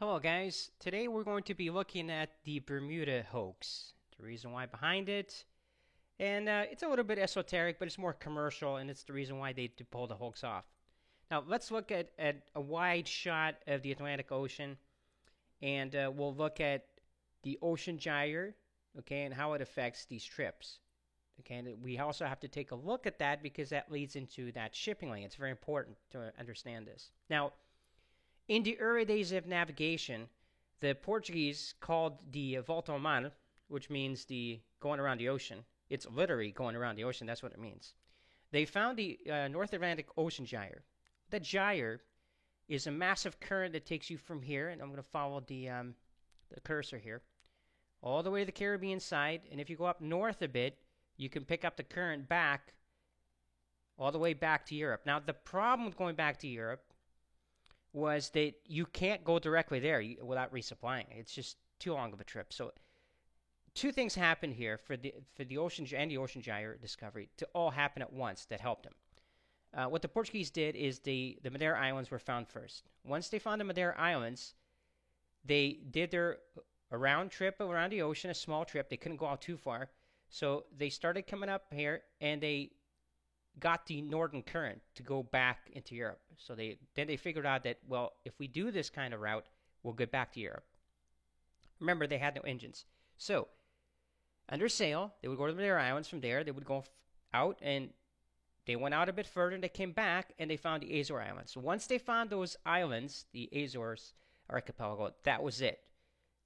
Hello guys, today we're going to be looking at the Bermuda hoax, the reason why behind it, and it's a little bit esoteric, but it's more commercial, and it's the reason why they pulled the hoax off. Now let's look at a wide shot of the Atlantic Ocean, and we'll look at the ocean gyre, okay, and how it affects these trips. Okay, and we also have to take a look at that because that leads into that shipping lane. It's very important to understand this. Now, in the early days of navigation, the Portuguese called the Volta ao Mar, which means the going around the ocean. It's literally going around the ocean. That's what it means. They found the North Atlantic Ocean gyre. The gyre is a massive current that takes you from here, and I'm going to follow the cursor here, all the way to the Caribbean side. And if you go up north a bit, you can pick up the current back, all the way back to Europe. Now, the problem with going back to Europe was that you can't go directly there without resupplying. It's just too long of a trip. So two things happened here for the ocean and the ocean gyre discovery to all happen at once that helped them. What the Portuguese did is the Madeira Islands were found first. Once they found the Madeira Islands, they did their round trip around the ocean, a small trip. They couldn't go out too far. So they started coming up here, and they got the northern current to go back into Europe. So they figured out that, well, if we do this kind of route, we'll get back to Europe. Remember, they had no engines. So under sail, they would go to the Madeira Islands. From there, they would go out, and they went out a bit further, and they came back, and they found the Azores Islands. So once they found those islands, the Azores archipelago, that was it.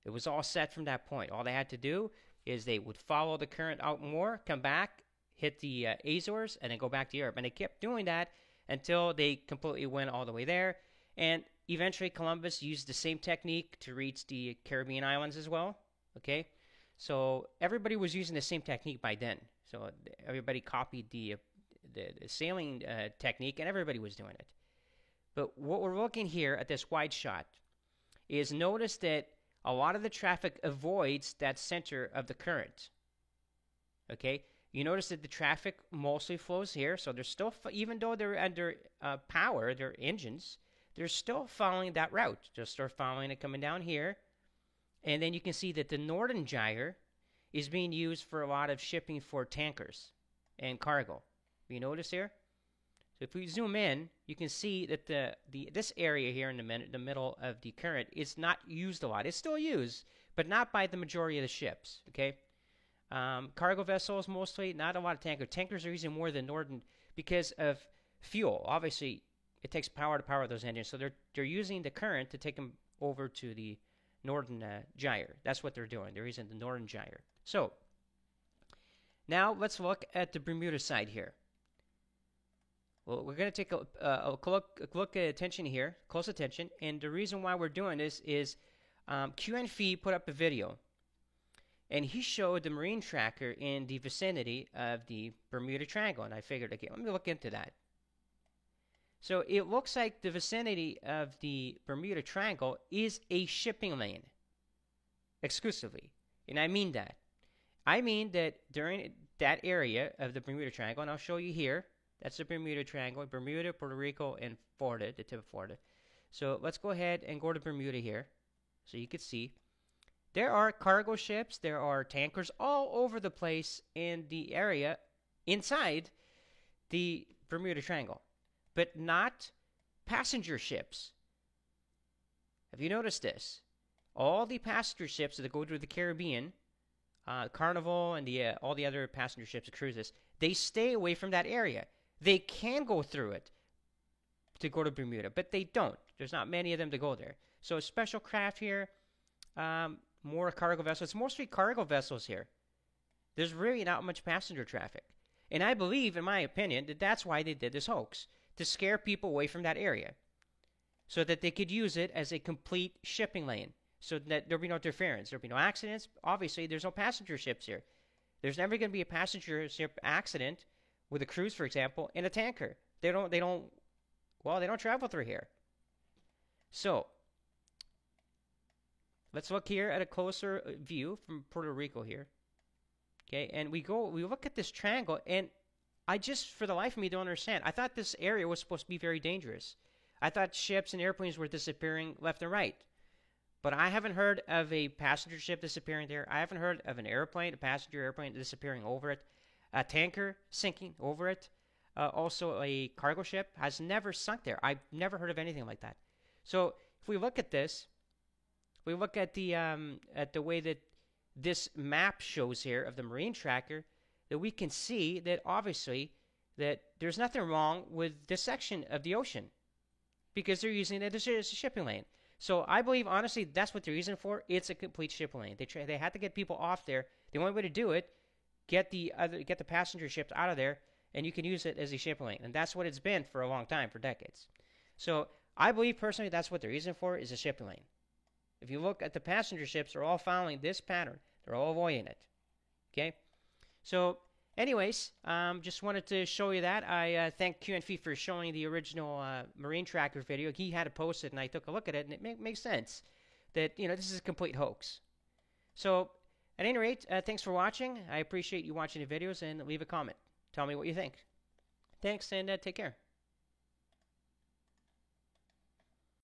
It was all set from that point. All they had to do is they would follow the current out more, come back, hit the Azores, and then go back to Europe. And they kept doing that until they completely went all the way there. And eventually Columbus used the same technique to reach the Caribbean islands as well. Okay? So everybody was using the same technique by then. So everybody copied the sailing technique, and everybody was doing it. But what we're looking here at this wide shot is notice that a lot of the traffic avoids that center of the current. Okay? You notice that the traffic mostly flows here, so they're still, even though they're under power, their engines, they're still following that route. Just start following it coming down here, and then you can see that the northern gyre is being used for a lot of shipping for tankers and cargo. You notice here? So if we zoom in, you can see that this area here in the middle of the current is not used a lot. It's still used, but not by the majority of the ships. Okay. Cargo vessels mostly, not a lot of tankers. Tankers are using more than northern because of fuel. Obviously, it takes power to power those engines, so they're using the current to take them over to the northern gyre. That's what they're doing. They're using the northern gyre. So now let's look at the Bermuda side here. Well, we're going to take a look at attention here, close attention, and the reason why we're doing this is QN Fee put up a video. And he showed the marine tracker in the vicinity of the Bermuda Triangle. And I figured, okay, let me look into that. So it looks like the vicinity of the Bermuda Triangle is a shipping lane exclusively. And I mean that. I mean that during that area of the Bermuda Triangle, and I'll show you here, that's the Bermuda Triangle, Bermuda, Puerto Rico, and Florida, the tip of Florida. So let's go ahead and go to Bermuda here so you can see. There are cargo ships, there are tankers all over the place in the area inside the Bermuda Triangle, but not passenger ships. Have you noticed this? All the passenger ships that go to the Caribbean, Carnival and all the other passenger ships, cruises, they stay away from that area. They can go through it to go to Bermuda, but they don't. There's not many of them to go there. So a special craft here, more cargo vessels. It's mostly cargo vessels here. There's really not much passenger traffic. And I believe, in my opinion, that that's why they did this hoax, to scare people away from that area so that they could use it as a complete shipping lane so that there'll be no interference. There'll be no accidents. Obviously, there's no passenger ships here. There's never going to be a passenger ship accident with a cruise, for example, in a tanker. They don't travel through here. So let's look here at a closer view from Puerto Rico here. Okay, and we look at this triangle, and I just, for the life of me, don't understand. I thought this area was supposed to be very dangerous. I thought ships and airplanes were disappearing left and right. But I haven't heard of a passenger ship disappearing there. I haven't heard of an airplane, a passenger airplane disappearing over it, a tanker sinking over it. Also, a cargo ship has never sunk there. I've never heard of anything like that. So if we look at this, we look at the way that this map shows here of the marine tracker, that we can see that obviously that there's nothing wrong with this section of the ocean because they're using it as a shipping lane. So I believe honestly that's what they're using it for. It's a complete shipping lane. They had to get people off there. The only way to do it, get the passenger ships out of there, and you can use it as a shipping lane. And that's what it's been for a long time, for decades. So I believe personally that's what they're using it for, is a shipping lane. If you look at the passenger ships, they're all following this pattern. They're all avoiding it. Okay? So anyways, just wanted to show you that. I thank QNF for showing the original marine tracker video. He had it posted, and I took a look at it, and it makes sense that, this is a complete hoax. So at any rate, thanks for watching. I appreciate you watching the videos, and leave a comment. Tell me what you think. Thanks, and take care.